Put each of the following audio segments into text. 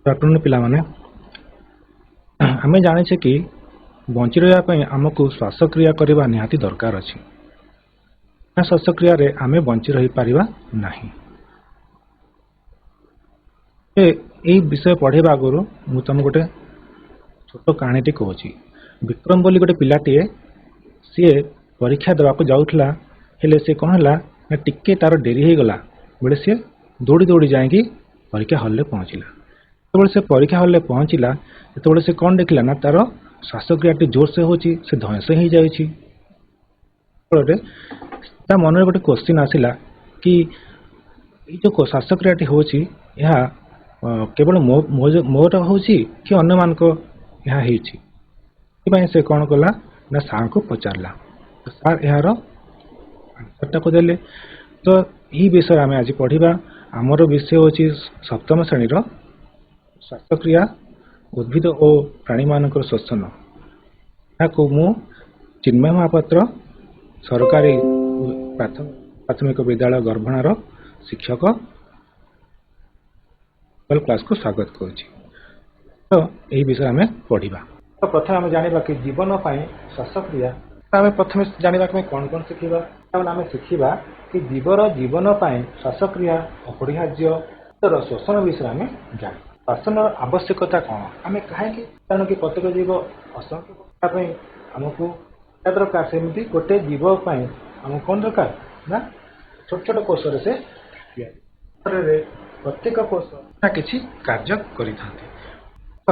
Doctor ପିଲାମାନେ ଆମେ ଜାଣିଛେ କି ବଞ୍ଚି ରହିବା ପାଇଁ ଆମକୁ ଶ୍ୱାସକ୍ରିୟା କରିବା ନିହାତି ଦରକାର ଅଛି। ଶ୍ୱାସକ୍ରିୟାରେ ଆମେ ବଞ୍ଚି ରହିପାରିବା ନାହିଁ। ଏଇ ବିଷୟ ପଢ଼ିବା ଆଗରୁ ମୁଁ ତମକୁ ଗୋଟେ ଛୋଟ କାହାଣୀଟି କହୁଛି। ବିକ୍ରମ ବୋଲି ଗୋଟେ ପିଲାଟିଏ, ସିଏ ପରୀକ୍ଷା ଦେବାକୁ ଯାଉଥିଲା, ହେଲେ ସେ କ'ଣ ହେଲା ନା ଟିକେ ତାର ଡେରି ହେଇଗଲା ବେଳେ ସିଏ ଦୌଡ଼ି ଦୌଡ଼ି ଯାଇକି ପରୀକ୍ଷା ହଲରେ ପହଞ୍ଚିଲା। ଯେତେବେଳେ ସେ ପରୀକ୍ଷା ହଲରେ ପହଞ୍ଚିଲା, ସେତେବେଳେ ସେ କ'ଣ ଦେଖିଲା ନା ତାର ଶ୍ୱାସକ୍ରିୟାଟି ଜୋରସେ ହେଉଛି, ସେ ଧଇଁସ ହେଇଯାଉଛି। ଫଳରେ ତା ମନରେ ଗୋଟେ କ୍ୱେଶ୍ଚିନ୍ ଆସିଲା କି ଏଇ ଯେଉଁ ଶ୍ୱାସକ୍ରିୟାଟି ହେଉଛି ଏହା କେବଳ ମୋର ହେଉଛି କି ଅନ୍ୟମାନଙ୍କ ଏହା ହେଇଛି। ସେଥିପାଇଁ ସେ କ'ଣ କଲା ନା ସାର୍ଙ୍କୁ ପଚାରିଲା। ସାର୍ ଏହାର ଆନ୍ସରଟାକୁ ଦେଲେ। ତ ଏହି ବିଷୟରେ ଆମେ ଆଜି ପଢ଼ିବା। ଆମର ବିଷୟ ହେଉଛି ସପ୍ତମ ଶ୍ରେଣୀର ଶ୍ୱାସକ୍ରିୟା, ଉଦ୍ଭିଦ ଓ ପ୍ରାଣୀମାନଙ୍କର ଶ୍ୱସନ। ଏହାକୁ ମୁଁ ଚିନ୍ମୟ ମହାପାତ୍ର, ସରକାରୀ ପ୍ରାଥମିକ ବିଦ୍ୟାଳୟ ଗର୍ଭଣାର ଶିକ୍ଷକ କ୍ଲାସକୁ ସ୍ୱାଗତ କରୁଛି। ତ ଏହି ବିଷୟରେ ଆମେ ପଢ଼ିବା। ତ ପ୍ରଥମେ ଆମେ ଜାଣିବା କି ଜୀବନ ପାଇଁ ଶ୍ୱାସକ୍ରିୟା। ଆମେ ପ୍ରଥମେ ଜାଣିବା ପାଇଁ କ'ଣ କ'ଣ ଶିଖିବା? ଆମେ ଶିଖିବା କି ଜୀବନ ପାଇଁ ଶ୍ୱାସକ୍ରିୟା ଅପରିହାର୍ଯ୍ୟ। ଶ୍ୱସନ ବିଷୟରେ ଆମେ ଜାଣିବା। ଶ୍ୱସନର ଆବଶ୍ୟକତା କ'ଣ? ଆମେ କାହିଁକି? କାରଣ କି ପ୍ରତ୍ୟେକ ଜୀବ ଅସଂଖ୍ୟ ପାଇଁ ଆମକୁ ଦରକାର। ସେମିତି ଗୋଟେ ଜୀବ ପାଇଁ ଆମକୁ କ'ଣ ଦରକାର ନା ଛୋଟ ଛୋଟ କୋଷରେ ସେ ଶରୀରରେ ପ୍ରତ୍ୟେକ କୋଷ ନା କିଛି କାର୍ଯ୍ୟ କରିଥାନ୍ତି। ତ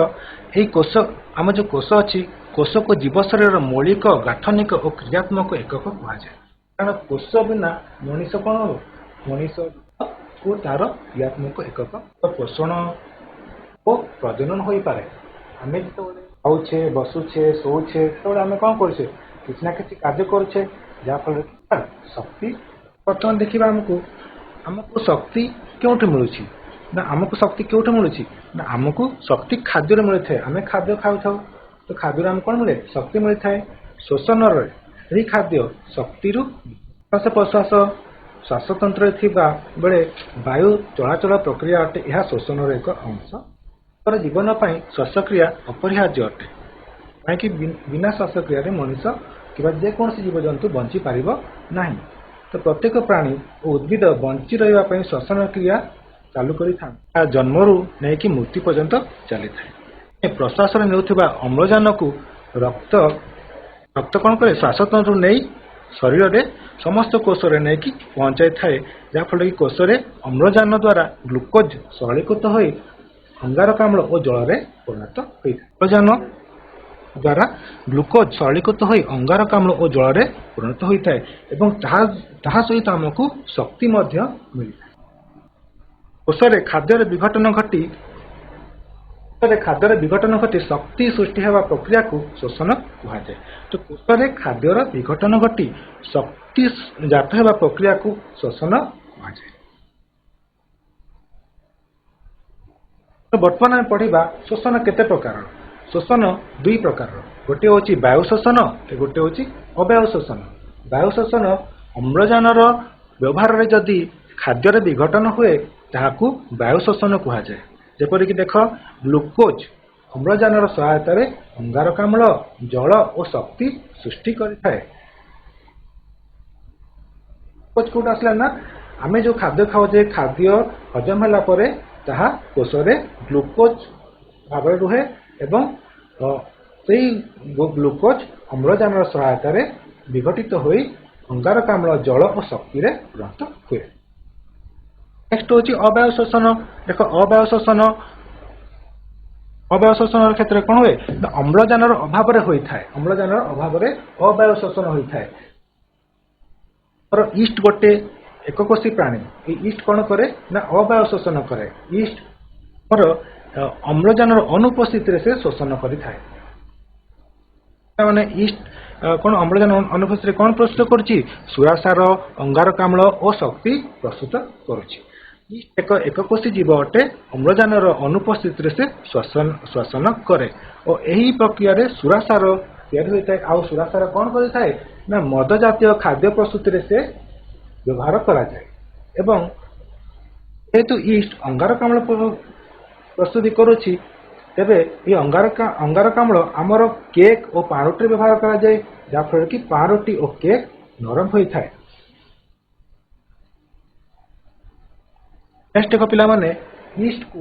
ଏହି କୋଷ, ଆମର ଯେଉଁ କୋଷ ଅଛି, କୋଷକୁ ଜୀବ ଶରୀରର ମୌଳିକ, ଗାଠନିକ ଓ କ୍ରିୟାତ୍ମକ ଏକକ କୁହାଯାଏ। କାରଣ କୋଷ ବିନା ମଣିଷ କ'ଣ ହେବ? ମଣିଷକୁ ତାର କ୍ରିୟାତ୍ମକ ଏକକ ପୋଷଣ ଓ ପ୍ରଜନନ ହୋଇପାରେ। ଆମେ ଯେତେବେଳେ ଖାଉଛେ, ବସୁଛେ, ଶୋଉଛେ, ସେତେବେଳେ ଆମେ କ'ଣ କରୁଛେ? କିଛି ନା କିଛି କାର୍ଯ୍ୟ କରୁଛେ, ଯାହାଫଳରେ ଶକ୍ତି। ବର୍ତ୍ତମାନ ଦେଖିବା ଆମକୁ ଶକ୍ତି କେଉଁଠୁ ମିଳୁଛି? ନା ଆମକୁ ଶକ୍ତି କେଉଁଠୁ ମିଳୁଛି? ନା ଆମକୁ ଶକ୍ତି ଖାଦ୍ୟରେ ମିଳିଥାଏ। ଆମେ ଖାଦ୍ୟ ଖାଉଥାଉ, ତ ଖାଦ୍ୟରୁ ଆମକୁ କ'ଣ ମିଳେ? ଶକ୍ତି ମିଳିଥାଏ। ଶ୍ୱସନରେ ଏହି ଖାଦ୍ୟ ଶକ୍ତିରୁ ନିଶ୍ୱାସ ପ୍ରଶ୍ୱାସ ଶ୍ୱାସତନ୍ତ୍ରରେ ଥିବା ବେଳେ ବାୟୁ ଚଳାଚଳ ପ୍ରକ୍ରିୟା ଅଟେ। ଏହା ଶ୍ୱସନର ଏକ ଅଂଶ। ଜୀବନ ପାଇଁ ଶ୍ୱାସକ୍ରିୟା ଅପରିହାର୍ଯ୍ୟ ଅଟେ। କାହିଁକି? ବିନା ଶ୍ୱାସକ୍ରିୟାରେ ମଣିଷ କିମ୍ବା ଯେକୌଣସି ଜୀବଜନ୍ତୁ ବଞ୍ଚିପାରିବ ନାହିଁ। ତ ପ୍ରତ୍ୟେକ ପ୍ରାଣୀ ଓ ଉଦ୍ଭିଦ ବଞ୍ଚି ରହିବା ପାଇଁ ଶ୍ୱସନ କ୍ରିୟା ଚାଲୁ କରିଥାନ୍ତି। ତା ଜନ୍ମରୁ ନେଇକି ମୃତ୍ୟୁ ପର୍ଯ୍ୟନ୍ତ ଚାଲିଥାଏ। ପ୍ରଶ୍ୱାସରେ ନେଉଥିବା ଅମ୍ଳଜାନକୁ ରକ୍ତ କ'ଣ କରେ? ଶ୍ୱାସତନ୍ତ୍ରରୁ ନେଇ ଶରୀରରେ ସମସ୍ତ କୋଷରେ ନେଇକି ପହଞ୍ଚାଇଥାଏ, ଯାହାଫଳରେ କି କୋଷରେ ଅମ୍ଳଜାନ ଦ୍ୱାରା ଗ୍ଲୁକୋଜ ସରଳୀକୃତ ହୋଇ ଅଙ୍ଗାରକାମ୍ଳ ଓ ଜଳରେ ପରିଣତ ହୋଇଥାଏ। ଅମ୍ଳଜାନ ଦ୍ୱାରା ଗ୍ଲୁକୋଜ ସରଳୀକୃତ ହୋଇ ଅଙ୍ଗାରକାମ୍ଳ ଓ ଜଳରେ ପରିଣତ ହୋଇଥାଏ ଏବଂ ତାହା ସହିତ ଆମକୁ ଶକ୍ତି ମଧ୍ୟ ମିଳିଥାଏ। କୋଷରେ ଖାଦ୍ୟର ବିଘଟନ ଘଟି ଶକ୍ତି ସୃଷ୍ଟି ହେବା ପ୍ରକ୍ରିୟାକୁ ଶ୍ୱସନ କୁହାଯାଏ। ତ କୋଷରେ ଖାଦ୍ୟର ବିଘଟନ ଘଟି ଶକ୍ତି ଜାତ ହେବା ପ୍ରକ୍ରିୟାକୁ ଶ୍ୱସନ କୁହାଯାଏ। ତ ବର୍ତ୍ତମାନ ଆମେ ପଢ଼ିବା ଶ୍ୱସନ କେତେ ପ୍ରକାର। ଶ୍ୱସନ ଦୁଇ ପ୍ରକାରର। ଗୋଟିଏ ହେଉଛି ବାୟୁ ଶ୍ୱସନ, ଗୋଟିଏ ହେଉଛି ଅବାୟୁ ଶ୍ୱସନ। ବାୟୁ ଶ୍ୱସନ ଅମ୍ଳଜାନର ବ୍ୟବହାରରେ ଯଦି ଖାଦ୍ୟର ବିଘଟନ ହୁଏ, ତାହାକୁ ବାୟୁ ଶ୍ୱସନ କୁହାଯାଏ। ଯେପରିକି ଦେଖ, ଗ୍ଲୁକୋଜ ଅମ୍ଳଜାନର ସହାୟତାରେ ଅଙ୍ଗାରକାମ୍ଳ, ଜଳ ଓ ଶକ୍ତି ସୃଷ୍ଟି କରିଥାଏ। କୋଉଠୁ ଆସିଲା ନା ଆମେ ଯେଉଁ ଖାଦ୍ୟ ଖାଉଛେ, ଖାଦ୍ୟ ହଜମ ହେଲା ପରେ ତାହା କୋଷରେ ଗ୍ଲୁକୋଜ ଭାବରେ ରୁହେ ଏବଂ ସେହି ଗ୍ଲୁକୋଜ ଅମ୍ଳଜାନର ସହାୟତାରେ ବିଘଟିତ ହୋଇ ଅଙ୍ଗାରକାମ୍ଳ, ଜଳ ଓ ଶକ୍ତିରେ ପରିଣତ ହୁଏ। ନେକ୍ସଟ ହେଉଛି ଅବାୟୁ ଶ୍ୱସନ। ଦେଖ, ଅବାୟୁ ଶ୍ୱସନର କ୍ଷେତ୍ରରେ କ'ଣ ହୁଏ ନା ଅମ୍ଳଜାନର ଅଭାବରେ ହୋଇଥାଏ। ଅମ୍ଳଜାନର ଅଭାବରେ ଅବାୟୁ ଶ୍ୱସନ ହୋଇଥାଏ। ଇଷ୍ଟ ଗୋଟେ ଏକକୋଷୀ ପ୍ରାଣୀ। এই ଇଷ୍ଟ କ'ଣ କରେ ନା ଅବାୟୁ ଶ୍ୱସନ କରେ। ଇଷ୍ଟ ଆମର ଅମ୍ଳଜାନର ଅନୁପସ୍ଥିତିରେ ସେ ଶୋଷଣ କରିଥାଏ। ମାନେ ଇଷ୍ଟ କ'ଣ ଅମ୍ଳଜାନ ଅନୁପସ୍ଥିତିରେ କ'ଣ ପ୍ରସ୍ତୁତ କରୁଛି? ସୁରାସାର, ଅଙ୍ଗାରକାମ୍ଳ ଓ ଶକ୍ତି ପ୍ରସ୍ତୁତ କରୁଛି। ଇଷ୍ଟ ଏକ ଏକକୋଷୀ ଜୀବ ଅଟେ। ଅମ୍ଳଜାନର ଅନୁପସ୍ଥିତିରେ ସେ ଶ୍ୱସନ କରେ ଓ ଏହି ପ୍ରକ୍ରିୟାରେ ସୁରାସାର ତିଆରି ହୋଇଥାଏ। ଆଉ ସୁରାସାର କ'ଣ କରିଥାଏ ନା ମଦ ଜାତୀୟ ଖାଦ୍ୟ ପ୍ରସ୍ତୁତିରେ ସେ ବ୍ୟବହାର କରାଯାଏ। ଏବଂ ଯେହେତୁ ଇଷ୍ଟ ଅଙ୍ଗାରକାମ୍ଳ ପ୍ରସ୍ତୁତି କରୁଛି ତେବେ ଏହି ଅଙ୍ଗାରକାମ୍ଳ ଆମର କେକ୍ ଓ ପାଉଁରୁଟିରେ ବ୍ୟବହାର କରାଯାଏ, ଯାହାଫଳରେ କି ପାଉଁରୁଟି ଓ କେକ୍ ନରମ ହୋଇଥାଏ। ନେକ୍ସଟ ଦେଖ ପିଲାମାନେ, ଇଷ୍ଟକୁ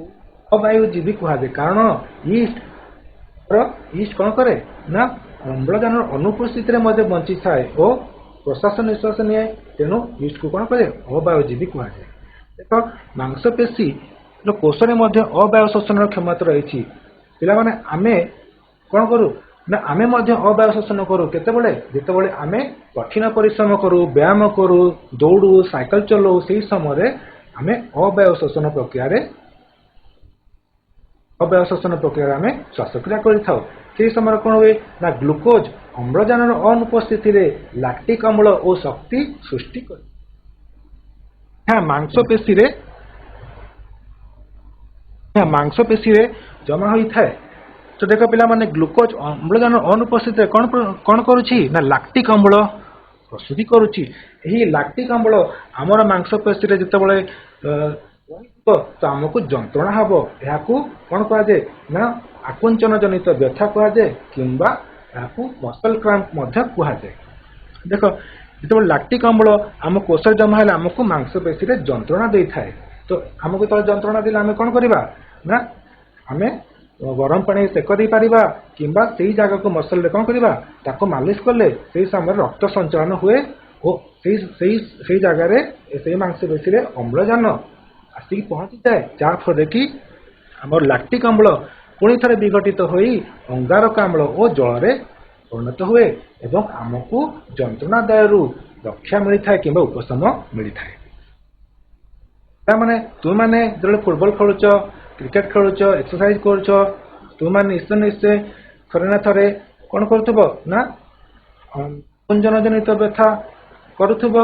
ଅବାୟୁଜୀବୀ କୁହାଯାଏ, କାରଣ ଇଷ୍ଟ କଣ କରେ ନା ଅମ୍ଳଜାନର ଅନୁପସ୍ଥିତିରେ ମଧ୍ୟ ବଞ୍ଚିଥାଏ ଓ ପ୍ରଶ୍ୱାସ ନିଶ୍ୱାସ ନିଏ, ତେଣୁ ଇଷ୍ଟକୁ କଣ କରେ ଅବାୟୁଜୀବୀ କୁହାଯାଏ। ଦେଖ ମାଂସପେଶୀର କୋଷରେ ମଧ୍ୟ ଅବାୟୁ ଶୋଷଣର କ୍ଷମତା ରହିଛି। ପିଲାମାନେ ଆମେ କଣ କରୁ ନା ଆମେ ମଧ୍ୟ ଅବାୟୁ ଶୋଷଣ କରୁ, ଯେତେବେଳେ ଆମେ କଠିନ ପରିଶ୍ରମ କରୁ, ବ୍ୟାୟାମ କରୁ, ଦୌଡୁ, ସାଇକେଲ ଚଲାଉ, ସେହି ସମୟରେ ଆମେ ଅବାୟୁ ଶୋଷଣ ପ୍ରକ୍ରିୟାରେ ଆମେ ଶ୍ୱାସକ୍ରିୟା କରିଥାଉ। ସେହି ସମୟରେ କଣ ହୁଏ ନା ଗ୍ଲୁକୋଜ ଅମ୍ଳଜାନର ଅନୁପସ୍ଥିତିରେ ଲାକ୍ଟିକ ଅମ୍ଳ ଓ ଶକ୍ତି ସୃଷ୍ଟି କରେ। ମାଂସପେଶୀରେ ଜମା ହୋଇଥାଏ। ତ ଦେଖ ପିଲାମାନେ, ଗ୍ଲୁକୋଜ ଅମ୍ଳଜାନର ଅନୁପସ୍ଥିତିରେ କଣ କରୁଛି ନା ଲାକ୍ଟିକ ଅମ୍ଳ ପ୍ରସ୍ତୁତି କରୁଛି। ଏହି ଲାକ୍ଟିକ ଅମ୍ଳ ଆମର ମାଂସପେଶୀରେ ଯେତେବେଳେ ତ ଆମକୁ ଯନ୍ତ୍ରଣା ହେବ, ଏହାକୁ କଣ କୁହାଯାଏ ନା ଆକୁଞ୍ଚନ ଜନିତ ବ୍ୟଥା କୁହାଯାଏ କିମ୍ବା ଏହାକୁ ମସଲ କ୍ରାମ୍ପ ମଧ୍ୟ କୁହାଯାଏ। ଦେଖ ଯେତେବେଳେ ଲାକ୍ଟିକ ଅମ୍ଳ ଆମ କୋଷରେ ଜମା ହେଲେ ଆମକୁ ମାଂସପେଶୀରେ ଯନ୍ତ୍ରଣା ଦେଇଥାଏ। ତ ଆମକୁ ଯେତେବେଳେ ଯନ୍ତ୍ରଣା ଦେଲେ ଆମେ କଣ କରିବା ନା ଆମେ ଗରମ ପାଣି ସେକ ଦେଇପାରିବା କିମ୍ବା ସେଇ ଜାଗାକୁ ମସଲରେ କଣ କରିବା ତାକୁ ମାଲିସ କଲେ ସେଇ ସମୟରେ ରକ୍ତ ସଞ୍ଚାଳନ ହୁଏ ଓ ସେଇ ଜାଗାରେ ସେଇ ମାଂସପେଶୀରେ ଅମ୍ଳଜାନ ଆସିକି ପହଞ୍ଚିଯାଏ, ଯାହାଫଳରେ କି ଆମର ଲାକ୍ଟିକ ଅମ୍ଳ ପୁଣି ଥରେ ବିଘଟିତ ହୋଇ ଅଙ୍ଗାରକାମ୍ଳ ଓ ଜଳରେ ପରିଣତ ହୁଏ ଏବଂ ଆମକୁ ଯନ୍ତ୍ରଣା ଦାୟରୁ ରକ୍ଷା ମିଳିଥାଏ କିମ୍ବା ଉପଶମ ମିଳିଥାଏ। ତାମାନେ ତୁମମାନେ ଯେତେବେଳେ ଫୁଟବଲ ଖେଳୁଛ, କ୍ରିକେଟ ଖେଳୁଛ, ଏକ୍ସରସାଇଜ କରୁଛ, ତୁମମାନେ ନିଶ୍ଚୟ ଥରେ ନା ଥରେ କଣ କରୁଥିବ ନା କୁଞ୍ଜନ ଜନିତ ବ୍ୟଥା କରୁଥିବ।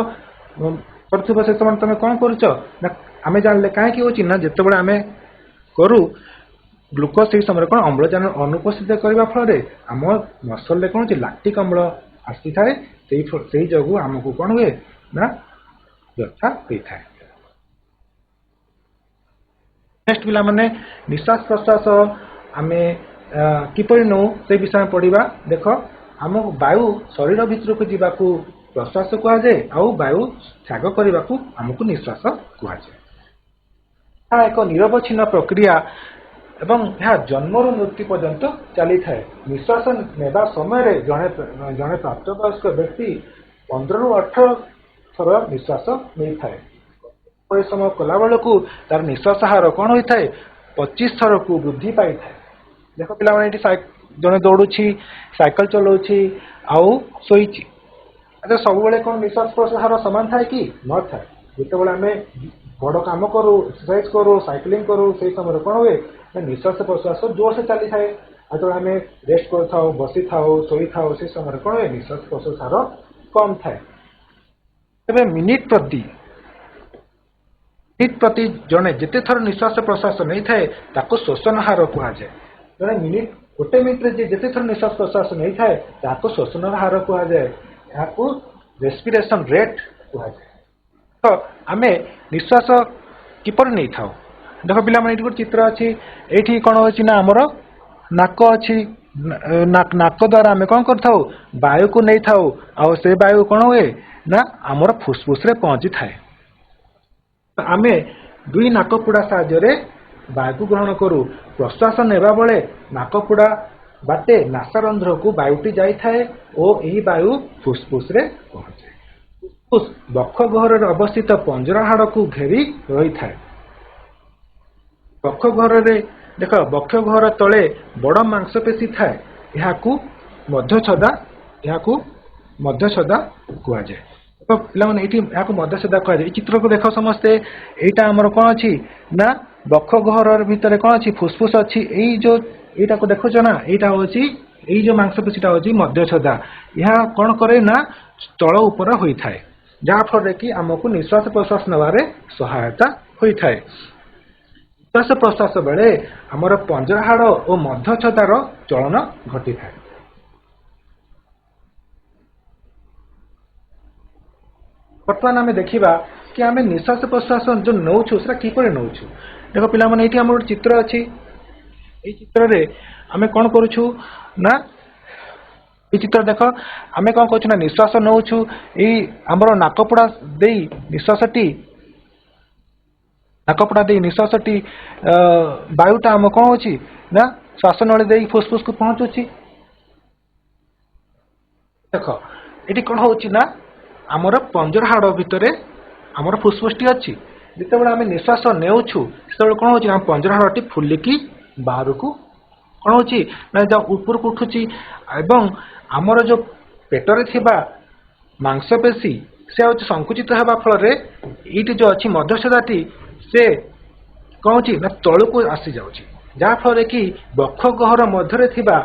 ସେ ସମୟରେ ତମେ କଣ କରୁଛ ନା ଆମେ ଜାଣିଲେ କାହିଁକି ହଉଛି ନା ଯେତେବେଳେ ଆମେ କରୁ ଗ୍ଲୁକୋଜ ସେଇ ସମୟରେ କଣ ଅମ୍ଳଜାନ ଅନୁପସ୍ଥିତ କରିବା ଫଳରେ ଆମ ମସଲରେ କଣ ହଉଛି ଲାକ୍ଟିକ ଅମ୍ଳ ଆସିଥାଏ, ସେଇ ଯୋଗୁଁ ଆମକୁ କଣ ହୁଏ ନା ବ୍ୟଥା ହୋଇଥାଏ। ନେକ୍ସଟ ପିଲାମାନେ, ନିଶ୍ୱାସ ପ୍ରଶ୍ୱାସ ଆମେ କିପରି ନେଉ ସେ ବିଷୟରେ ପଢିବା। ଦେଖ ଆମକୁ ବାୟୁ ଶରୀର ଭିତରକୁ ଯିବାକୁ ପ୍ରଶ୍ୱାସ କୁହାଯାଏ ଆଉ ବାୟୁ ତ୍ୟାଗ କରିବାକୁ ଆମକୁ ନିଶ୍ୱାସ କୁହାଯାଏ। ଏହା ଏକ ନିରବଚ୍ଛିନ୍ନ ପ୍ରକ୍ରିୟା ଏବଂ ଏହା ଜନ୍ମରୁ ମୃତ୍ୟୁ ପର୍ଯ୍ୟନ୍ତ ଚାଲିଥାଏ। ନିଶ୍ୱାସ ନେବା ସମୟରେ ଜଣେ ପ୍ରାପ୍ତବୟସ୍କ ବ୍ୟକ୍ତି 15ରୁ 18 ଥର ନିଶ୍ୱାସ ନେଇଥାଏ। ପରିଶ୍ରମ କଲା ବେଳକୁ ତାର ନିଶ୍ୱାସ ହାର କଣ ହୋଇଥାଏ 25 ଥରକୁ ବୃଦ୍ଧି ପାଇଥାଏ। ଦେଖ ପିଲାମାନେ, ଏଠି ଜଣେ ଦୌଡୁଛି, ସାଇକେଲ ଚଲାଉଛି ଆଉ ଶୋଇଛି, ସବୁବେଳେ କଣ ନିଶ୍ୱାସ ପ୍ରଶ୍ୱାସ ହାର ସମାନ ଥାଏ କି? ନଥାଏ। ଯେତେବେଳେ ଆମେ ବଡ କାମ କରୁ, ଏକ୍ସରସାଇଜ କରୁ, ସାଇକ୍ଲିଂ କରୁ, ସେଇ ସମୟରେ କଣ ହୁଏ ନା ନିଶ୍ୱାସ ପ୍ରଶ୍ୱାସ ଜୋରସେ ଚାଲିଥାଏ। ଆଉ ଯେତେବେଳେ ଆମେ ରେଷ୍ଟ କରିଥାଉ, ବସିଥାଉ, ଶୋଇଥାଉ, ସେ ସମୟରେ କଣ ହୁଏ ନିଶ୍ୱାସ ପ୍ରଶ୍ୱାସ ହାର କମ ଥାଏ। ତେବେ ମିନିଟ ପ୍ରତି ଜଣେ ଯେତେ ଥର ନିଶ୍ୱାସ ପ୍ରଶ୍ୱାସ ନେଇଥାଏ ତାକୁ ଶ୍ଵସନ ହାର କୁହାଯାଏ। ଗୋଟେ ମିନିଟରେ ଯେତେ ଥର ନିଶ୍ୱାସ ପ୍ରଶ୍ୱାସ ନେଇଥାଏ ତାକୁ ଶ୍ଵସନ ହାର କୁହାଯାଏ। ଏହାକୁ ରେସ୍ପିରେସନ ରେଟ୍ କୁହାଯାଏ। ତ ଆମେ ନିଶ୍ୱାସ କିପରି ନେଇଥାଉ? ଦେଖ ପିଲାମାନେ, ଏଇଠି ଗୋଟେ ଚିତ୍ର ଅଛି। ଏଇଠି କଣ ଅଛି ନା ଆମର ନାକ ଅଛି। ନାକ ଦ୍ୱାରା ଆମେ କଣ କରିଥାଉ ବାୟୁକୁ ନେଇଥାଉ ଆଉ ସେ ବାୟୁ କଣ ହୁଏ ନା ଆମର ଫୁସଫୁସରେ ପହଞ୍ଚିଥାଏ। ଆମେ ଦୁଇ ନାକପୁଡା ସାହାଯ୍ୟରେ ବାୟୁକୁ ଗ୍ରହଣ କରୁ। ପ୍ରଶ୍ୱାସ ନେବା ବେଳେ ନାକପୁଡା ବାଟେ ନାସାରନ୍ଧ୍ରକୁ ବାୟୁଟି ଯାଇଥାଏ ଓ ଏହି ବାୟୁ ଫୁସଫୁସରେ ପହଞ୍ଚେ। ଫୁସଫୁସ ବକ୍ଷ ଗହ୍ୱରରେ ଅବସ୍ଥିତ ପଞ୍ଜରା ହାଡକୁ ଘେରି ରହିଥାଏ। ବକ୍ଷ ଗହ୍ୱର ତଳେ ବଡ ମାଂସପେଶୀ ଥାଏ, ଏହାକୁ ମଧ୍ୟଛଦା କୁହାଯାଏ। ପିଲାମାନେ, ଏଇଠି ଏହାକୁ ମଧ୍ୟଛଦା କୁହାଯାଏ। ଏଇ ଚିତ୍ରକୁ ଦେଖ ସମସ୍ତେ। ଏଇଟା ଆମର କଣ ଅଛି ନା ବକ୍ଷ ଗହ୍ୱର ଭିତରେ କଣ ଅଛି ଫୁସଫୁସ ଅଛି। ଏଇଟାକୁ ଦେଖୁଛ ନା, ଏଇଟା ହଉଛି ଏଇ ଯୋଉ ମାଂସପେଶୀଟା ହଉଛି ମଧ୍ୟଛଦା। ଏହା କଣ କରେ ନା ତଳ ଉପର ହୋଇଥାଏ, ଯାହାଫଳରେ କି ଆମକୁ ନିଶ୍ୱାସ ପ୍ରଶ୍ୱାସ ନେବାରେ ସହାୟତା ହୋଇଥାଏ। ନିଶ୍ୱାସ ପ୍ରଶ୍ୱାସ ବେଳେ ଆମର ପଞ୍ଜରା ହାଡ ଓ ମଧ୍ୟଛଦାର ଚଳନ ଘଟିଥାଏ। ବର୍ତ୍ତମାନ ଆମେ ଦେଖିବା କି ଆମେ ନିଶ୍ୱାସ ପ୍ରଶ୍ୱାସ ଯୋଉ ନେଉଛୁ ସେଟା କିପରି ନେଉଛୁ। ଦେଖ ପିଲାମାନେ, ଏଇଠି ଆମର ଗୋଟେ ଚିତ୍ର ଅଛି। এই চিত্ରରେ ଆମେ କ'ଣ କରୁଛୁ ନା এই চিତ୍ର দেখ ଆମେ କ'ଣ କରୁଛୁ ନା ନିଶ୍ୱାସ ନେଉଛୁ ଏଇ ଆମର ନାକପୋଡ଼ା ଦେଇ ନିଶ୍ୱାସଟି ବାୟୁଟା ଆମ କ'ଣ ହେଉଛି ନା ଶ୍ୱାସନଳୀ ଦେଇ ଫୁସଫୁସକୁ ପହଞ୍ଚୁଛି। ଦେଖ ଏଠି କ'ଣ ହେଉଛି ନା ଆମର ପଞ୍ଜରା ହାଡ଼ ଭିତରେ ଆମର ଫୁସଫୁସଟି ଅଛି। ଯେତେବେଳେ ଆମେ ନିଶ୍ୱାସ ନେଉଛୁ ସେତେବେଳେ କ'ଣ ହେଉଛି ଆମ ପଞ୍ଜରା ହାଡ଼ଟି ଫୁଲିକି ବାହାରକୁ କ'ଣ ହେଉଛି ନା ଉପରକୁ ଉଠୁଛି ଏବଂ ଆମର ଯେଉଁ ପେଟରେ ଥିବା ମାଂସପେଶୀ ସେ ହେଉଛି ସଙ୍କୁଚିତ ହେବା ଫଳରେ ଏଇଠି ଯେଉଁ ଅଛି ମଧ୍ୟଚ୍ଛଦାଟି ସେ କ'ଣ ହେଉଛି ନା ତଳକୁ ଆସିଯାଉଛି, ଯାହାଫଳରେ କି ବକ୍ଷ ଗହ୍ୱର ମଧ୍ୟରେ ଥିବା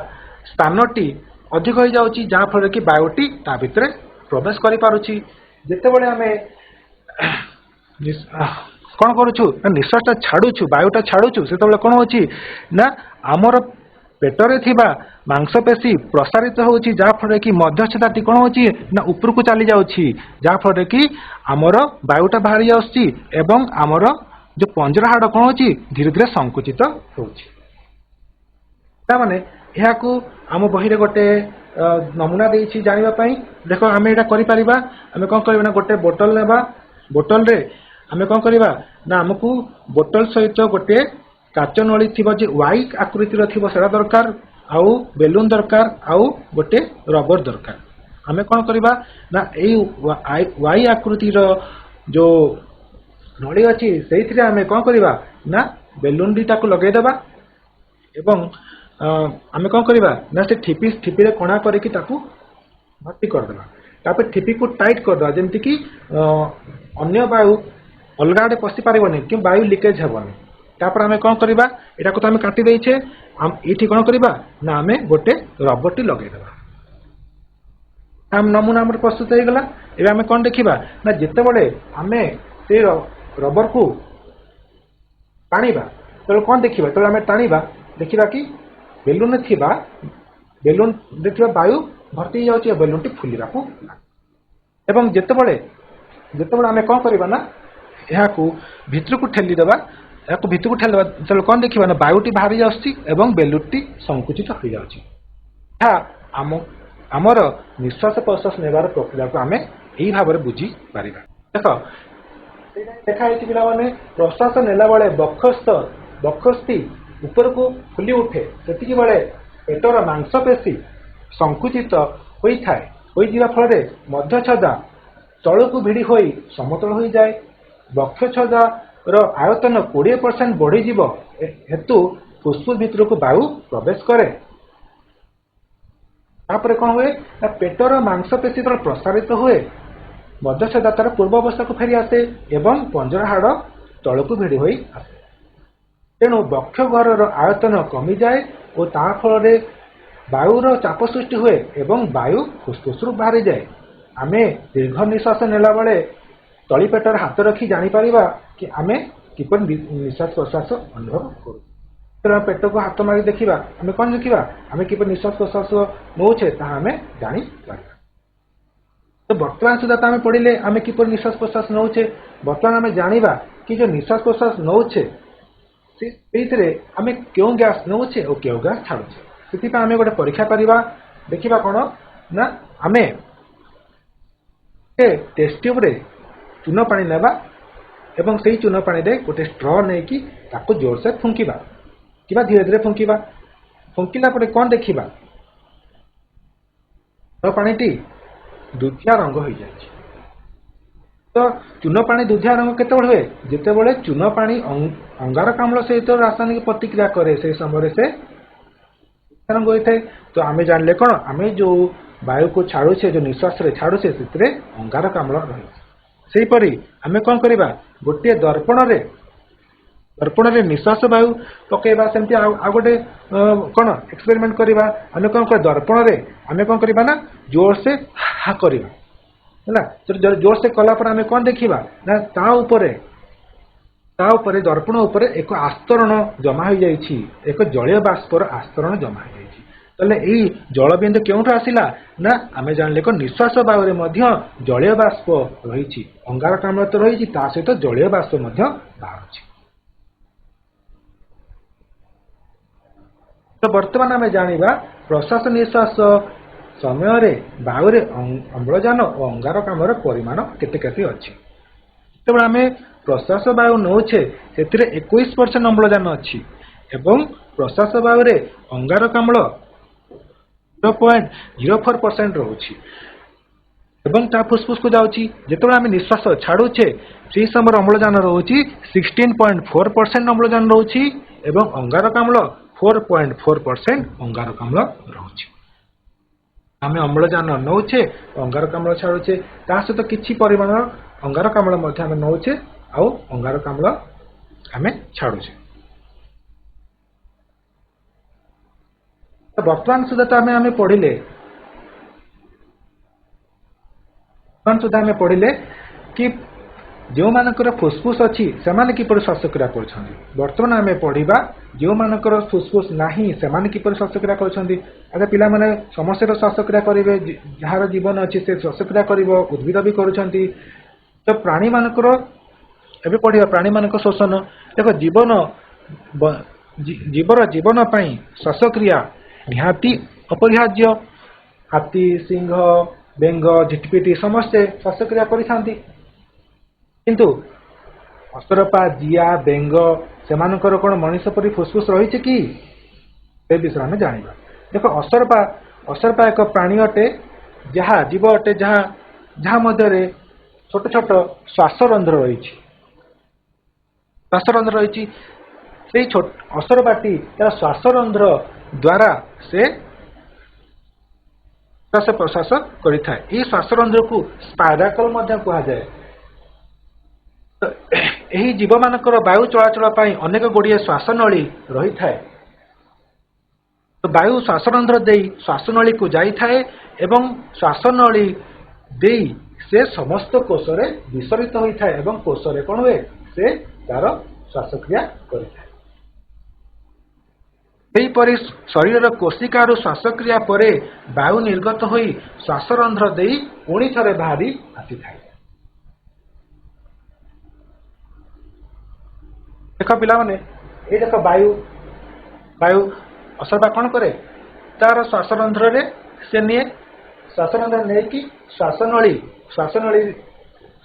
ସ୍ଥାନଟି ଅଧିକ ହୋଇଯାଉଛି, ଯାହାଫଳରେ କି ବାୟୁଟି ତା ଭିତରେ ପ୍ରବେଶ କରିପାରୁଛି। ଯେତେବେଳେ ଆମେ କ'ଣ କରୁଛୁ ନା ନିଶ୍ୱାସଟା ଛାଡ଼ୁଛୁ, ବାୟୁଟା ଛାଡ଼ୁଛୁ, ସେତେବେଳେ କ'ଣ ହେଉଛି ନା ଆମର ପେଟରେ ଥିବା ମାଂସପେଶୀ ପ୍ରସାରିତ ହେଉଛି, ଯାହାଫଳରେ କି ମଧ୍ୟଚ୍ଛଦାଟି କ'ଣ ହେଉଛି ନା ଉପରକୁ ଚାଲି ଯାଉଛି, ଯାହାଫଳରେ କି ଆମର ବାୟୁଟା ବାହାରି ଆସୁଛି ଏବଂ ଆମର ଯେଉଁ ପଞ୍ଜରା ହାଡ଼ କ'ଣ ହେଉଛି ଧୀରେ ଧୀରେ ସଙ୍କୁଚିତ ହେଉଛି। ତାମାନେ ଏହାକୁ ଆମ ବହିରେ ଗୋଟେ ନମୁନା ଦେଇଛି ଜାଣିବା ପାଇଁ। ଦେଖ ଆମେ ଏଇଟା କରିପାରିବା। ଆମେ କ'ଣ କରିବା ନା ଗୋଟେ ବୋଟଲ ନେବା, ବୋଟଲରେ ଆମେ କ'ଣ କରିବା ନା ଆମକୁ ବୋଟଲ ସହିତ ଗୋଟେ କାଚ ନଳୀ ଥିବ ଯେ ୱାଇ ଆକୃତିର ଥିବ ସେଟା ଦରକାର, ଆଉ ବେଲୁନ ଦରକାର, ଆଉ ଗୋଟେ ରବର ଦରକାର। ଆମେ କ'ଣ କରିବା ନା ଏଇ ୱାଇ ଆକୃତିର ଯେଉଁ ନଳୀ ଅଛି ସେଇଥିରେ ଆମେ କ'ଣ କରିବା ନା ବେଲୁନ ଦୁଇଟାକୁ ଲଗେଇଦେବା ଏବଂ ଆମେ କ'ଣ କରିବା ନା ସେ ଠିପିରେ କଣା କରିକି ତାକୁ ଭର୍ତ୍ତି କରିଦେବା। ତାପରେ ଠିପିକୁ ଟାଇଟ୍ କରିଦେବା ଯେମିତିକି ଅନ୍ୟ ବାୟୁ ଅଲଗା ଆଡ଼େ ପଶି ପାରିବନି କି ବାୟୁ ଲିକେଜ୍ ହେବନି। ତାପରେ ଆମେ କ'ଣ କରିବା ଏଟାକୁ ତ ଆମେ କାଟି ଦେଇଛେ, ଏଇଠି କ'ଣ କରିବା ନା ଆମେ ଗୋଟେ ରବରଟି ଲଗେଇଦେବା। ନମୁନା ଆମର ପ୍ରସ୍ତୁତ ହେଇଗଲା। ଏବେ ଆମେ କ'ଣ ଦେଖିବା ନା ଯେତେବେଳେ ଆମେ ସେ ରବରକୁ ଟାଣିବା ତେଣୁ କ'ଣ ଦେଖିବା, ଯେତେବେଳେ ଆମେ ଟାଣିବା ଦେଖିବା କି ବେଲୁନରେ ଥିବା ବାୟୁ ଭର୍ତ୍ତି ହେଇଯାଉଛି, ବେଲୁନଟି ଫୁଲିବାକୁ ଏବଂ ଯେତେବେଳେ ଆମେ କ'ଣ କରିବା ନା ଏହାକୁ ଭିତରକୁ ଠେଲିଦେବା, ସେତେବେଳେ କ'ଣ ଦେଖିବା ନା ବାୟୁଟି ବାହାରି ଆସୁଛି ଏବଂ ବେଲୁନଟି ସଙ୍କୁଚିତ ହୋଇଯାଉଛି। ଏହା ଆମର ନିଶ୍ୱାସ ପ୍ରଶ୍ୱାସ ନେବାର ପ୍ରକ୍ରିୟାକୁ ଆମେ ଏହି ଭାବରେ ବୁଝିପାରିବା। ଦେଖା ହେଇଛି ପିଲାମାନେ, ପ୍ରଶ୍ୱାସ ନେଲା ବେଳେ ବକ୍ଷସ୍ଥି ଉପରକୁ ଫୁଲି ଉଠେ, ସେତିକି ବେଳେ ପେଟର ମାଂସପେଶୀ ସଙ୍କୁଚିତ ହୋଇଯିବା ଫଳରେ ମଧ୍ୟଚ୍ଛଦା ତଳକୁ ଭିଡ଼ି ହୋଇ ସମତଳ ହୋଇଯାଏ। ବକ୍ଷଚ୍ଛଦାର ଆୟତନ 20% ବଢ଼ିଯିବ ହେତୁ ଫୁସଫୁସ ଭିତରକୁ ବାୟୁ ପ୍ରବେଶ କରେ। ତାପରେ କ'ଣ ହୁଏ ନା ପେଟର ମାଂସପେଶୀ ଯେତେବେଳେ ପ୍ରସାରିତ ହୁଏ ମଧ୍ୟଚ୍ଛଦା ତାର ପୂର୍ବ ଅବସ୍ଥାକୁ ଫେରି ଆସେ ଏବଂ ପଞ୍ଜରା ହାଡ଼ ତଳକୁ ଭିଡ଼ି ହୋଇ ଆସେ। ତେଣୁ ବକ୍ଷ ଗହ୍ୱରର ଆୟତନ କମିଯାଏ ଓ ତା ଫଳରେ ବାୟୁର ଚାପ ସୃଷ୍ଟି ହୁଏ ଏବଂ ବାୟୁ ଫୁସଫୁସରୁ ବାହାରିଯାଏ। ଆମେ ଦୀର୍ଘ ନିଶ୍ୱାସ ନେଲା ବେଳେ ତଳି ପେଟରେ ହାତ ରଖି ଜାଣିପାରିବା କି ଆମେ କିପରି ନିଶ୍ୱାସ ପ୍ରଶ୍ୱାସ ଅନୁଭବ କରୁ। ଯେତେବେଳେ ପେଟକୁ ହାତ ମାରି ଦେଖିବା ଆମେ କ'ଣ ଦେଖିବା, ଆମେ କିପରି ନିଶ୍ୱାସ ପ୍ରଶ୍ୱାସ ନେଉଛେ ତାହା ଆମେ ଜାଣିପାରିବା। ତ ବର୍ତ୍ତମାନ ସୁଦ୍ଧା ତ ଆମେ ପଢ଼ିଲେ ଆମେ କିପରି ନିଶ୍ୱାସ ପ୍ରଶ୍ୱାସ ନେଉଛେ। ବର୍ତ୍ତମାନ ଆମେ ଜାଣିବା କି ଯେଉଁ ନିଶ୍ୱାସ ପ୍ରଶ୍ୱାସ ନେଉଛେ ସେଇଥିରେ ଆମେ କେଉଁ ଗ୍ୟାସ୍ ନେଉଛେ ଓ କେଉଁ ଗ୍ୟାସ୍ ଛାଡ଼ୁଛେ। ସେଥିପାଇଁ ଆମେ ଗୋଟେ ପରୀକ୍ଷା କରିବା। ଦେଖିବା କ'ଣ ନା ଆମେ ଟେଷ୍ଟ ଟ୍ୟୁବ୍ରେ ଚୂନ ପାଣି ନେବା ଏବଂ ସେଇ ଚୂନ ପାଣିରେ ଗୋଟେ ଷ୍ଟ୍ର ନେଇକି ତାକୁ ଜୋରସେ ଫୁଙ୍କିବା କିମ୍ବା ଧୀରେ ଧୀରେ ଫୁଙ୍କିବା। ଫୁଙ୍କିଲା ପରେ କ'ଣ ଦେଖିବା, ପାଣିଟି ଦୁଧିଆ ରଙ୍ଗ ହୋଇଯାଇଛି। ତ ଚୂନ ପାଣି ଦୁଧିଆ ରଙ୍ଗ କେତେବେଳେ ହୁଏ, ଯେତେବେଳେ ଚୂନ ପାଣି ଅଙ୍ଗାରକାମ୍ଳ ସହିତ ରାସାୟନିକ ପ୍ରତିକ୍ରିୟା କରେ ସେହି ସମୟରେ ସେ ରଙ୍ଗ ହୋଇଥାଏ। ତ ଆମେ ଜାଣିଲେ କ'ଣ, ଆମେ ଯେଉଁ ବାୟୁକୁ ଛାଡ଼ୁଛେ, ଯେଉଁ ନିଶ୍ୱାସରେ ଛାଡ଼ୁଛେ ସେଥିରେ ଅଙ୍ଗାରକାମ୍ଳ ରହିଛି। ସେହିପରି ଆମେ କ'ଣ କରିବା, ଗୋଟିଏ ଦର୍ପଣରେ ନିଶ୍ୱାସ ବାୟୁ ପକାଇବା। ସେମିତି ଆଉ ଗୋଟେ କ'ଣ ଏକ୍ସପେରିମେଣ୍ଟ କରିବା। ଆମେ କ'ଣ କରିବା, ଦର୍ପଣରେ ଆମେ କ'ଣ କରିବା ନା ଜୋରସେ ହା କରିବା ହେଲା। ଜୋରସେ କଲା ପରେ ଆମେ କ'ଣ ଦେଖିବା ନା ତା ଉପରେ ଦର୍ପଣ ଉପରେ ଏକ ଆସ୍ତରଣ ଜମା ହୋଇଯାଇଛି, ଏକ ଜଳୀୟ ବାଷ୍ପର ଆସ୍ତରଣ ଜମା ହୋଇଯାଇଛି। ତାହେଲେ ଏଇ ଜଳବିନ୍ଦୁ କେଉଁଠୁ ଆସିଲା ନା ଆମେ ଜାଣିଲେ କ'ଣ ନିଶ୍ୱାସ ବାୟୁରେ ମଧ୍ୟ ଜଳୀୟ ବାଷ୍ପ ରହିଛି। ଅଙ୍ଗାରକାମ୍ଳ ତ ରହିଛି, ତା ସହିତ ଜଳୀୟ ବାଷ୍ପ ମଧ୍ୟ ବାହାରୁଛି। तो बर्तमान आम जाना प्रश्वास निश्वास समय वायु अम्लजान और अंगारकाम्ल परिमाण केते अच्छी। जो आम प्रश्वास वायु नौचे से 21% अम्लजान अच्छी एवं प्रश्वास वायु अंगारकाम्ल 0.04% रोचे एवं ता फुस्फुस को जाऊँगी। जो आम निश्वास छाड़ुचे से समय अम्लजान रोचे 16.4% अम्लजान रोचे एवं अंगारकाम्ल 4.4% अंगारकाम्ल रोचे। आम अम्लजान नौचे अंगारकाम्ल छाड़ुचे ता सहित किसी परिमाण अंगारकाम्ल आम नौचे आउ अंगारकाम्ल आम छाड़ुचे। वर्तमान सुधा तो आम पढ़िले पढ़िले कि जो मानकर फुस्फुस अच्छी से किपर श्वासक्रिया कर। बर्तमान आम पढ़ा जो मानकर फुस्फुस नहीं से किपर श्वासक्रिया कर। आगे पिला माने समस्त श्वासक्रिया करेंगे जार जीवन अच्छी से श्वासक्रिया कर उद्भिद भी कर। तो प्राणी मानकर एवं पढ़ा प्राणी मान शोषण देख जीवन जीवर जीवन श्वासक्रिया निहाती अपरिहार्य। हाथी सिंह बेंग झिटपिटी समस्ते श्वासक्रिया करिथांती किंतु असरपा जिया बेंग से कौन मनीष परी फुस्फुस रही कि विषय में जाना। देख असरपा असरपा एक प्राणी अटे जहाँ जीव अटे जहाँ जहाँ मध्य छोट छोट श्वासरंध्र रही श्वासरंध्र रही से असरपाटी यार श्वासरंध्र द्वारा से श्वास प्रश्वास करें। ये श्वासरंध्र को स्पाइराकल कहा जाए। तो यही जीव मानकर वायु चलाचल अनेक गुड़िए श्वासनली रही थाए। तो वायु श्वासरंध्र दे श्वासनली को जाई थाए एवं श्वासनली दे से समस्त कोष रे विसरित होता है एवं कोष रे कौन हुए से तार श्वासक्रिया करें। सेहीपरि शरीर कोशिकार श्वासक्रिया पर वायु निर्गत हो श्वासरंध्र दे पुणी थे बाहरी आसी था। देख पिला माने ये देख वायु वायु असरपा कौन करे तार श्वासरंध्र रे से निये श्वासरंध्र नहीं श्वासनली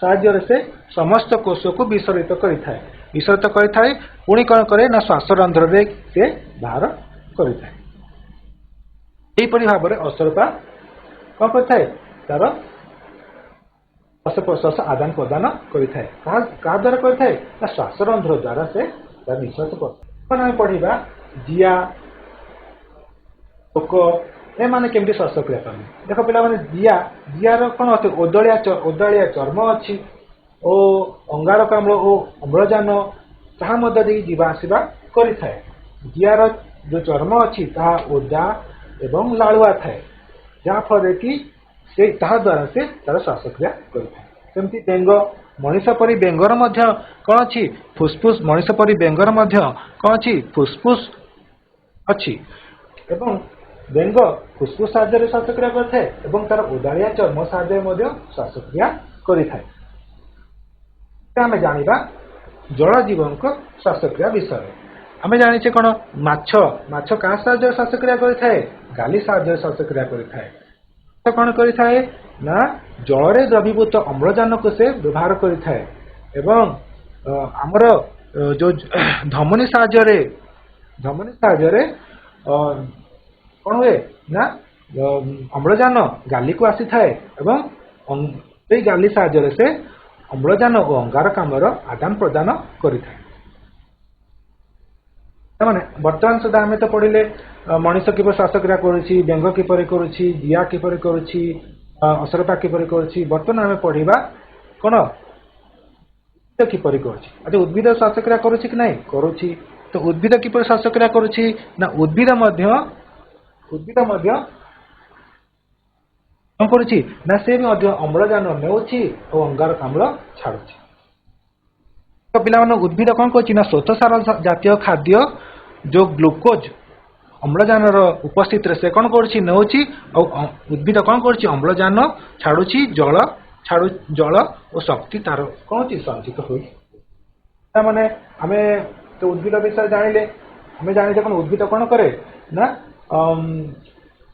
साहाय्य से समस्त कोष को विसरित करें। विसर्जित करें पुणी कौन करे ना श्वासरंध्र रे से बाहर करें। भाव में असरपा कौन करें तार श्वास प्रश्वास आदान प्रदान करें। क्या द्वारा करें ना श्वासरंध्र द्वारा से निश्वास कर। पढ़ा जिया पोक एमाने केमती श्वासक्रिया करें। देख पिला माने जिया जियार कौन अच्छे ओदालिया चर्म अच्छी और अंगारकाम्ल और अम्लजान ताहा मध्य जीवा आसवा करें। जियार जो चर्म अच्छी ताहा ओदा एवं लालुआ थाए जहाँफल कि से ताहा द्वारा से तार श्वासक्रिया करें। बेंग मनीष परी बेंगर कौन अच्छी फुस्फुस मनीष परी बेंगर कौन अच्छी फुस्फुस अच्छी एवं बेंग फुस्फुस साहाय्य श्वासक्रिया करें तार ओदालिया चर्म साहाय्य श्वासक्रिया करें। आम जाना जल जीवन को श्वासक्रिया विषय आम जाने कौन माछ माछ क्या साहाय्य श्वासक्रिया करें गाली साहाय्य श्वासक्रिया करें। तो कौन करें ना जल द्रवीभूत अम्लजान को से व्यवहार करें एवं आमर जो धमनी साहाय्य कौन हुए ना अम्लजान गाली को आसी थाए एवं गाली साहाय्य से अम्लजान और अंगारकाम्ल आदान प्रदान करें। बर्तमान सुधा आम तो पढ़िले मनीष किपर श्वासक्रिया करुच्ची बेंग किपर करुच्ची जिया किपर करुच्ची असरपा किपर करुच्ची। बर्तमान आम पढ़ा कौन उद्भिद किपर करुच्ची। अच्छा उद्भिद श्वासक्रिया करुच्ची कि नहीं करुच्ची। तो उद्भिद किपर श्वासक्रिया करुच्ची ना उद्भिद कौन करुच्ची ना से भी अम्लजान नेउची और अंगारकाम्ल छाड़ुची। तो पिला उद्भिद कौन करुच्ची ना श्वेतसार जातीय खाद्य जो ग्लूकोज अम्लजान उपस्थित से कौन करुच्ची नेउची और उद्भिद कौन करुच्ची अम्लजान छाड़ुची जल और शक्ति तार कौन संचित हुई। माने आमे तो उद्भिद विषय जानिले आमे जानिले कौन उद्भिद कौन करे ना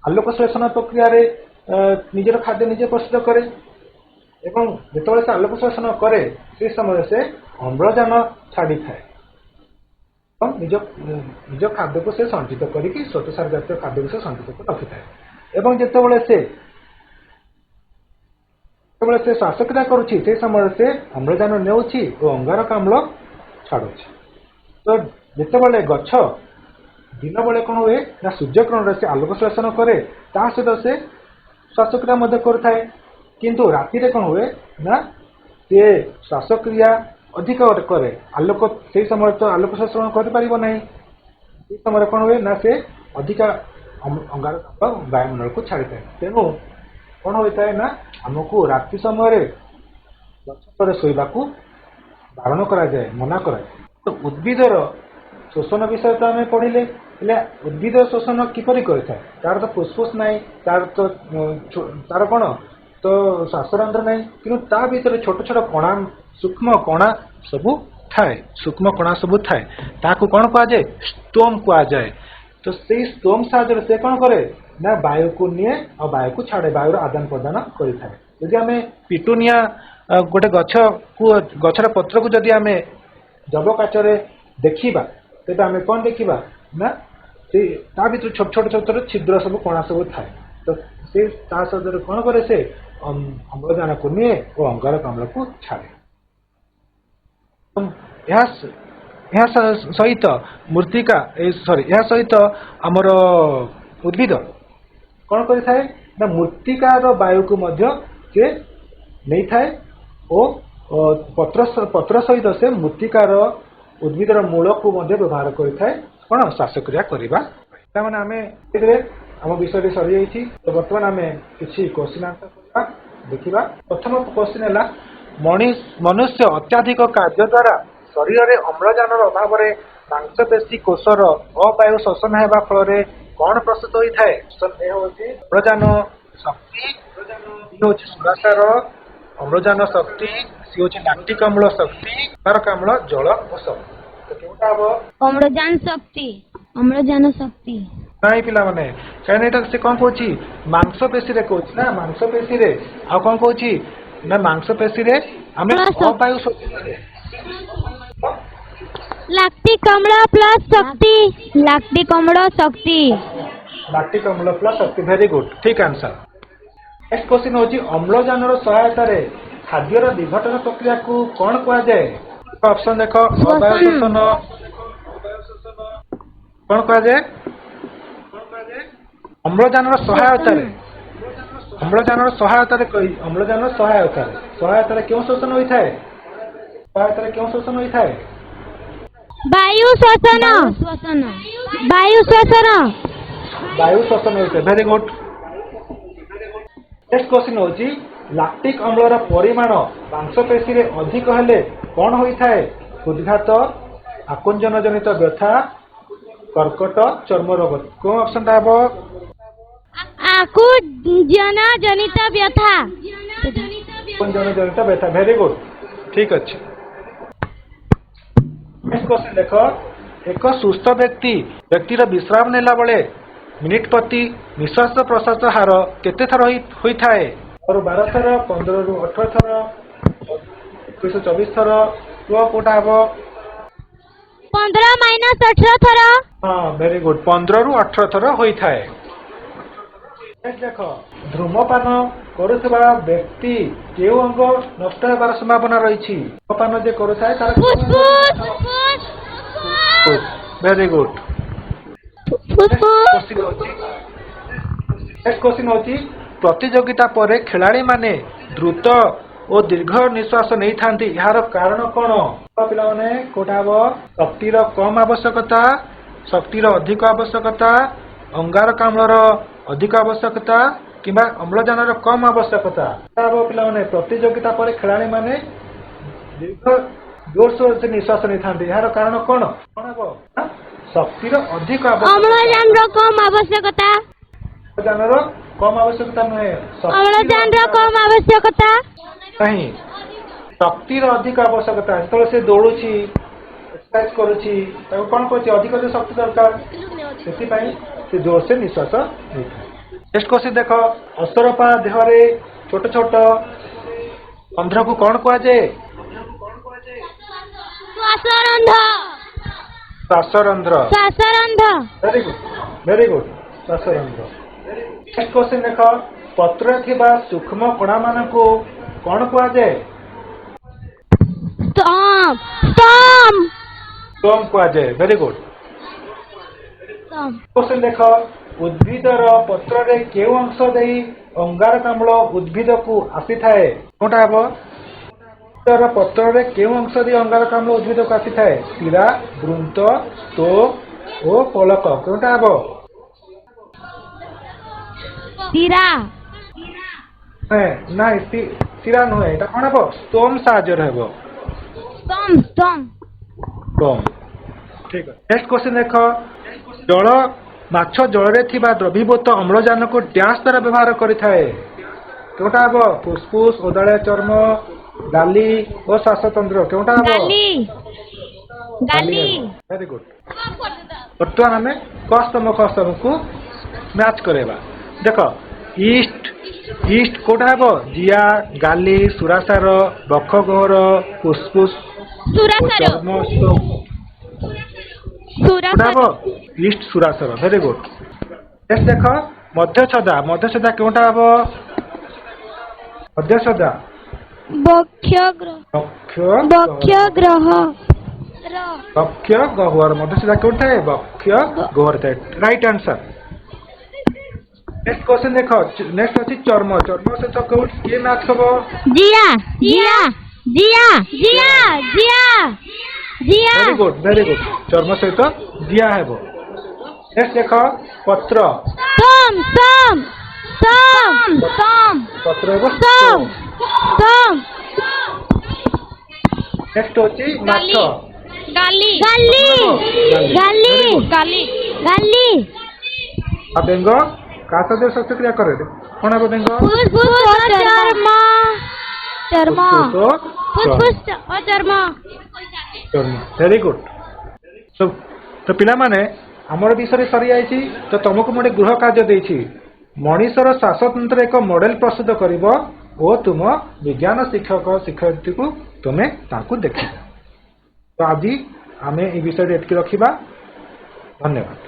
आलोक श्लेषण प्रक्रिया रे निजर खाद्य निजे प्रस्तुत करे एवं जिते से आलोक श्लेषण करे से समय से अम्लजान छाड़ी थाए निज निज खाद्य को से संचित करके श्वेतसार जातीय खाद्य को से संचित कर रखि थाए एवं जिते से श्वासक्रिया करुछि से समय से अम्लजान नेउछि और अंगारकाम्ल छाड़ुछि। तो जिते गछ दिन बेले कौन हुए ना सूर्यकिरण से आलोक श्लेषण करे ता सहित से श्वासक्रिया मध्य करुଥାଏ किंतु राति कौन हुए ना से श्वासक्रिया अधिक करे आलोक से समय तो आलोक श्लेषण कर पारिबो नहीं से समय कौन हुए ना से अधिक अंगारकाम्ल वायुमंडल को छाड़ी थाए तेणु कौन होता है ना हमको राति समय गछ शोवा बारण करा जाए मना करा जाए। तो उद्भिदर शोषण विषय तो आम पढ़िले उद्भिद शोषण किपरि करें तार तो फुसफुस ना तार तो तार कौन तो श्वासरंध्र ना कि ता भीतर छोट छोट कणा सूक्ष्म कणा सबू थाए सूक्ष्म कणा सबू थाए ताकू कौन कह जाए स्टोम कह जाए। तो से स्टोम साहाय्य से कौन करे ना वायु को निए और वायु को छाड़े वायुर आदान प्रदान करें। यदि आम पिटुनिया गोटे गछ को गछर पत्र को जदि आम जबकाचरे देखा तेज आम कौन देखा ना से ता भीतर छोट छोट छोट छोट छिद्र सब कणा सब थाए। तो से कौन करे से अम्लजान को निए और अंगारकाम्ल को छाड़े। सहित मृत्तिका सॉरी यह सहित आमर उद्भिद कौन करें ना मृत्तिकार वायु को मध्य से नहीं थाए और पत्र सहित से मृत्तिकार उद्भिदर मूल को मध्य व्यवहार करें कौन श्वासक्रिया करवा माने आम आम विषय सरी जाइए। तो बर्तमान आम किसी क्वेश्चन आंसर देखा। प्रथम क्वेश्चन है मनुष्य अत्याधिक कार्य द्वारा शरीर में अम्लजान अभाव में मांसपेशी कोषर अवायु शोषण होगा फल कौन प्रस्तुत होता है। अम्लजान शक्ति हूँ सुरासार अम्लजान शक्ति सी हूँ लैक्टिक अम्ल शक्ति अंगारकाम्ल जल और शक्ति। तो केउटा हम अम्लजान शक्ति अम्लजान शक्ति नहीं पिला माने कहीं से कौन कहूँ मांसपेशी रे कहूँ ना मांसपेशी रे आ कौन कहूँ ना मांसपेशी रे आम अवायु शोषण लैक्टिक अम्ल प्लस शक्ति लैक्टिक अम्ल शक्ति लैक्टिक अम्ल प्लस शक्ति वेरी गुड ठीक आंसर। नेक्स्ट क्वेश्चन होची अम्लजान सहायता रे खाद्यर विघटन प्रक्रिया को कौन कहा जाए। ऑप्शन देखो अवायु शोषण कौन कहा जाए अम्लजान सहायता रे अम्लजान सहायता रे कही अम्लजान सहायता रे क्यों शोषण होता है सहायता रे क्यों शोषण होता है वायु शोषण वायु शोषण वायु शोषण होता है वेरी गुड। नेक्स्ट क्वेश्चन होची लैक्टिक अम्लर परिमाण मांसपेशी रे अधिक हेले कौन होता है हृदघात आकुंचन जनित व्यथा कर्कट चर्म रोग कौन ऑप्शन टा हबो आकुंचन जनित व्यथा आकुंचन जनित व्यथा वेरी गुड ठीक अच्छे। नेक्स्ट क्वेश्चन देखो एक सुस्थ व्यक्तिर विश्राम नेला बेले मिनिट प्रति निश्वास प्रश्वास हार केते थर होता है और 12 थर 15 रु 18 थर 224 थर कोटा हम 15 माइनस 18 थर हाँ वेरी गुड 15 रु 18 थर होता है। देख धूमपान करुवा व्यक्ति केउ अंग नष्ट होबार संभावना रही धूमपान जे करुଥାଏ तार वेरी गुड। नेक्स्ट क्वेश्चन होची प्रतियोगिता पर खिलाड़ी माने द्रुत और दीर्घ निश्वास नहीं थांती यार कारण कौन पिला माने कोटा हम शक्तिर कम आवश्यकता शक्तिर अधिक आवश्यकता अंगारकाम्लर अधिक आवश्यकता किंबा अम्लजान कम आवश्यकता पिला माने प्रतियोगिता पर खिलाड़ी माने दीर्घ जोर सोर से निश्वास नहीं था यार कारण कौन कौन शक्तिर अधिक अम्लजान कम आवश्यकता अम्लजान कम आवश्यकता नुहे अम्लजान कम आवश्यकता नहीं शक्तिर अधिक आवश्यकता जो से दौड़ुची एक्सरसाइज करुची कौन कर अधिक जो शक्ति दरकार से से जोर से निश्वास नहीं। नेक्स्ट क्वेश्चन देख असरपा देहरे छोट छोट रंध्र को कौन कह जाए? ଶ୍ୱାସରନ୍ଧ୍ର श्वासरंध्र। ଶ୍ୱାସରନ୍ଧ୍ର वेरी गुड श्वासरंध्र। नेक्स्ट क्वेश्चन देख पत्र थिबा सूक्ष्म कणा मान को कौन कह जाए? स्तम स्तम स्टोम कह जाए। Very good. स्तम क्वेश्चन देख उद्भिदर पत्र रे केउ अंश देई अंगारकाम्ल उद्भिद को आसी थाए? कोटा हबो? उद्भिदर पत्र रे केउ अंश देई अंगारकाम्ल उद्भिद को आसी थाए? शिरा, वृंत, स्तोम ओ पलक। कोटा हबो? ଶିରା ନାଇଁ ଶିରା ନୁହେଁ, ଏଟା କଣ ହବ? ଷ୍ଟୋମ ସାହାଯ୍ୟରେ ହେବ। स्तम स्तम ଷ୍ଟୋମ। ଠିକ ଅଛି। ନେକ୍ସଟ କ୍ୱେଶ୍ଚନ ଦେଖ ଜଳ ମାଛ ଜଳରେ ଥିବା ଦ୍ରବୀଭୂତ ଅମ୍ଳଜାନକୁ ଡ୍ୟାସ୍ ଦ୍ୱାରା ବ୍ୟବହାର କରିଥାଏ? କେଉଁଟା ହବ? ଫୁସଫୁସ, ଓଦାଳିଆ ଚର୍ମ, ଗାଲି ଓ ଶ୍ୱାସତନ୍ତ୍ର। କେଉଁଟା ହବ? ଗାଲି ଗାଲି ଭେରି ଗୁଡ୍। ବର୍ତ୍ତମାନ ଆମେ କଷ୍ଟମ ଖଷ୍ଟମକୁ ମ୍ୟାଚ୍ କରେଇବା। ଦେଖ ଇଷ୍ଟ ଇଷ୍ଟ କୋଉଟା ହବ? ଜିଆ, ଗାଲି, ସୁରାସାର, ବକ୍ଷ ଗହ୍ୱର, ଫୁସଫୁସ ସୁରାସାର ଚର୍ମ କୋଉଟା ହବ? ଇଷ୍ଟ ସୁରାସାର। Very good. ନେକ୍ସଟ ଦେଖ ମଧ୍ୟଛଦା ମଧ୍ୟଛଦା କେଉଁଟା ହବ? ମଧ୍ୟଛଦା ବକ୍ଷଗ୍ରହ ବକ୍ଷ ଗହ୍ୱର। ମଧ୍ୟଛଦା କେଉଁଠି ଥାଏ? ବକ୍ଷ ଗହ୍ୱର ଥାଏ। Right answer. नेक्स्ट क्वेश्चन देखो नेक्स्ट अछि चर्म चर्म सहित कोड के मैच हबो? जिया जिया जिया जिया जिया जिया वेरी गुड चर्म सहित जिया हेबो। नेक्स्ट देखो पत्र स्तम स्तम स्तम स्तम पत्र हेबो स्तम स्तम नेक्स्ट अछि माछ गाली गाली गाली गाली गाली आ बेंगो का सदे शब्द क्रिया करे कोन हेबो? बेंगो फुसफुस चर्म चर्म फुसफुस चर्म चर्म। Very good. तो पिला माने हमर विषय सरी आइछि तो तुमको मोटे गृह कार्य देछि मनीषर श्वासतंत्र एक मॉडल प्रस्तुत करिवो ओ तुम विज्ञान शिक्षक शिक्षयित्री को तुमे ताकू देखिबो। तो आज आमे ई विषय एतकी रखिबा। धन्यवाद।